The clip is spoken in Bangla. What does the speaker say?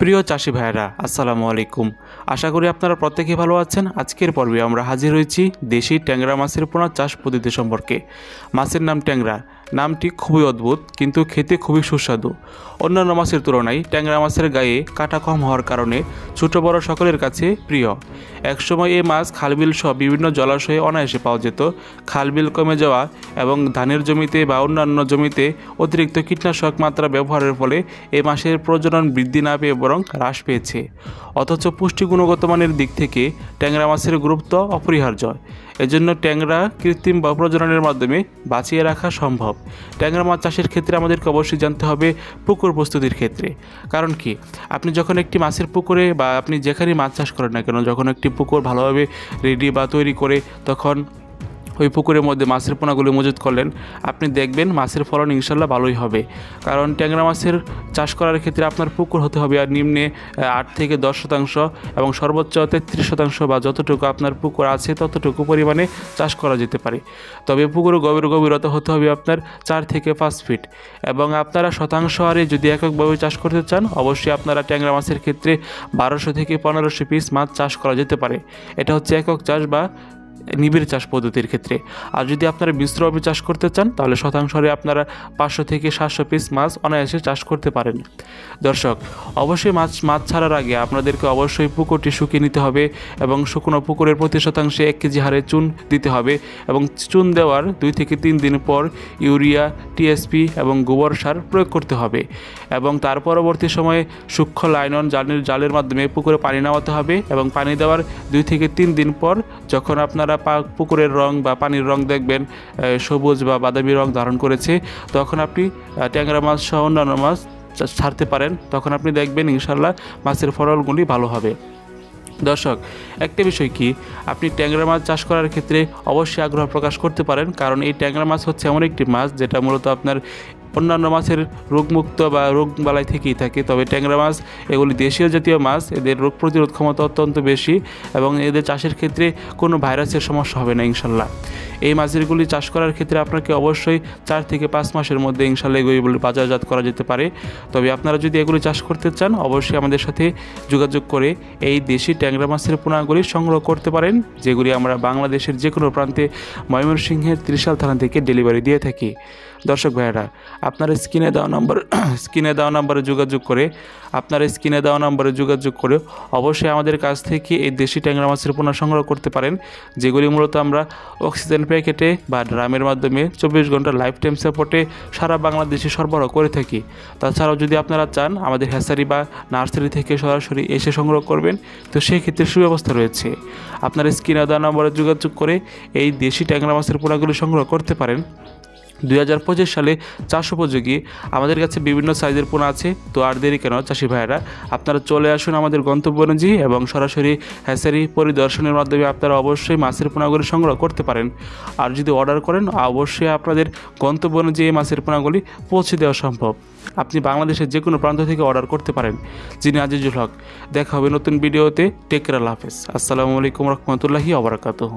প্রিয় চাষি ভাইয়েরা, আসসালামু আলাইকুম। আশা করি আপনারা প্রত্যেকেই ভালো আছেন। আজকের পর্বে আমরা হাজির হয়েছি দেশি ট্যাংরা মাছের পোনা চাষ পদ্ধতি সম্পর্কে। মাছের নাম ট্যাংরা। নামটি খুবই অদ্ভুত, কিন্তু খেতে খুবই সুস্বাদু। অন্যান্য মাছের তুলনায় ট্যাংরা মাছের গায়ে কাঁটা কম হওয়ার কারণে ছোট বড় সকলের কাছে প্রিয়। একসময় এই মাছ খালবিল সহ বিভিন্ন জলাশয়ে অনায়াসে পাওয়া যেত। খালবিল কমে যাওয়া এবং ধানের জমিতে বা অন্যান্য জমিতে অতিরিক্ত কীটনাশক মাত্রা ব্যবহারের ফলে এই মাছের প্রজনন বৃদ্ধি না পেয়ে বরং হ্রাস পেয়েছে। অথচ পুষ্টি গুণগত মানের দিক থেকে ট্যাংরা মাছের গুরুত্ব অপরিহার্য। এজন্য ট্যাংরা কৃত্রিম বা প্রজননের মাধ্যমে বাঁচিয়ে রাখা সম্ভব। ট্যাংরা মাছ চাষের ক্ষেত্রে আমাদেরকে অবশ্যই জানতে হবে পুকুর প্রস্তুতির ক্ষেত্রে। কারণ কি, আপনি যখন একটি মাছের পুকুরে বা আপনি যেখানেই মাছ চাষ করেন না কেন, যখন একটি পুকুর ভালোভাবে রেডি বা তৈরি করে তখন ওই পুকুরের মধ্যে মাছের পোনাগুলো মজুত করলেন, আপনি দেখবেন মাছের ফলন ইনশাল্লাহ ভালোই হবে। কারণ ট্যাংরা মাছের চাষ করার ক্ষেত্রে আপনার পুকুর হতে হবে আর নিম্নে 8 থেকে 10% এবং সর্বোচ্চ 33% বা যতটুকু আপনার পুকুর আছে ততটুকু পরিমাণে চাষ করা যেতে পারে। তবে পুকুরের গভীরতা হতে হবে আপনার 4 থেকে 5 ফিট। এবং আপনারা শতাংশ হারে যদি এককভাবে চাষ করতে চান, অবশ্যই আপনারা ট্যাংরা মাছের ক্ষেত্রে 1200 থেকে 1500 পিস মাছ চাষ করা যেতে পারে। এটা হচ্ছে একক চাষ বা নিবিড় চাষ পদ্ধতির ক্ষেত্রে। আর যদি আপনারা মিশ্রভাবে চাষ করতে চান, তাহলে শতাংশ হারে আপনারা 500 থেকে 700 পিস মাছ অনায়াসে চাষ করতে পারেন। দর্শক, অবশ্যই মাছ ছাড়ার আগে আপনাদেরকে অবশ্যই পুকুরটি শুকিয়ে নিতে হবে এবং শুকনো পুকুরের প্রতি শতাংশে 1 কেজি হারে চুন দিতে হবে এবং চুন দেওয়ার 2 থেকে 3 দিন পর ইউরিয়া, টিএসপি এবং গোবর সার প্রয়োগ করতে হবে। এবং তার পরবর্তী সময়ে সূক্ষ্ম লাইনন জালের মাধ্যমে পুকুরে পানি নামাতে হবে এবং পানি দেওয়ার 2 থেকে 3 দিন পর যখন আপনারা পুকুরের রং বা পানির রং দেখবেন সবুজ বা বাদামি রং ধারণ করেছে, তখন আপনি ট্যাংরা মাছ সহ অন্যান্য মাছ ছাড়তে পারেন। তখন আপনি দেখবেন ইনশাল্লাহ মাছের ফলনগুলি ভালো হবে। দর্শক, একটা বিষয় কি, আপনি ট্যাংরা মাছ চাষ করার ক্ষেত্রে অবশ্যই আগ্রহ প্রকাশ করতে পারেন। কারণ এই ট্যাংরা মাছ হচ্ছে এমন একটি মাছ যেটা মূলত আপনার অন্যান্য মাছের রোগমুক্ত বা রোগবালাই থেকেই থাকে। তবে ট্যাংরা মাছ এগুলি দেশীয় জাতীয় মাছ, এদের রোগ প্রতিরোধ ক্ষমতা অত্যন্ত বেশি এবং এদের চাষের ক্ষেত্রে কোনো ভাইরাসের সমস্যা হবে না ইনশাল্লাহ। এই মাছগুলি চাষ করার ক্ষেত্রে আপনাকে অবশ্যই 4 থেকে 5 মাসের মধ্যে ইনশাল্লাহ এগুলি বাজারজাত করা যেতে পারে। তবে আপনারা যদি এগুলি চাষ করতে চান, অবশ্যই আমাদের সাথে যোগাযোগ করে এই দেশি ট্যাংরা মাছের পোনাগুলি সংগ্রহ করতে পারেন, যেগুলি আমরা বাংলাদেশের যে কোনো প্রান্তে ময়মনসিংহের ত্রিশাল থানা থেকে ডেলিভারি দিয়ে থাকি। দর্শক ভাইয়েরা, আপনারা স্ক্রিনে দেওয়া নাম্বারে যোগাযোগ করে অবশ্যই আমাদের কাছ থেকে এই দেশি ট্যাংরা মাছের পোনা সংগ্রহ করতে পারেন, যেগুলি মূলত আমরা অক্সিজেন প্যাকেটে বা ড্রামের মাধ্যমে 24 ঘন্টা লাইফ টাইম সাপোর্টে সারা বাংলাদেশে সরবরাহ করে থাকি। তাছাড়াও যদি আপনারা চান আমাদের হ্যাচারি বা নার্সারি থেকে সরাসরি এসে সংগ্রহ করবেন, তো সেই ক্ষেত্রে সুব্যবস্থা রয়েছে। আপনারা স্ক্রিনে দেওয়া নাম্বারে যোগাযোগ করে এই দেশি ট্যাংরা মাছের পোনাগুলি সংগ্রহ করতে পারেন। 2025 সালে চাষ উপযোগী আমাদের কাছে বিভিন্ন সাইজের পোনা আছে। তো আর দেরি কেন চাষি ভাইয়েরা, আপনারা চলে আসুন আমাদের গন্তব্য অনুযায়ী এবং সরাসরি হ্যাচারি পরিদর্শনের মাধ্যমে আপনারা অবশ্যই মাছের পোনাগুলি সংগ্রহ করতে পারেন। আর যদি অর্ডার করেন, অবশ্যই আপনাদের গন্তব্য অনুযায়ী মাছের পোনাগুলি পৌঁছে দেওয়া সম্ভব। আপনি বাংলাদেশের যে কোনো প্রান্ত থেকে অর্ডার করতে পারেন। যিনি আজিজুল হক। দেখা হবে নতুন ভিডিওতে। টেক কেয়ার, আল্লাহ হাফেজ। আসসালামু আলাইকুম রহমতুল্লাহি ওয়া বারাকাতুহু।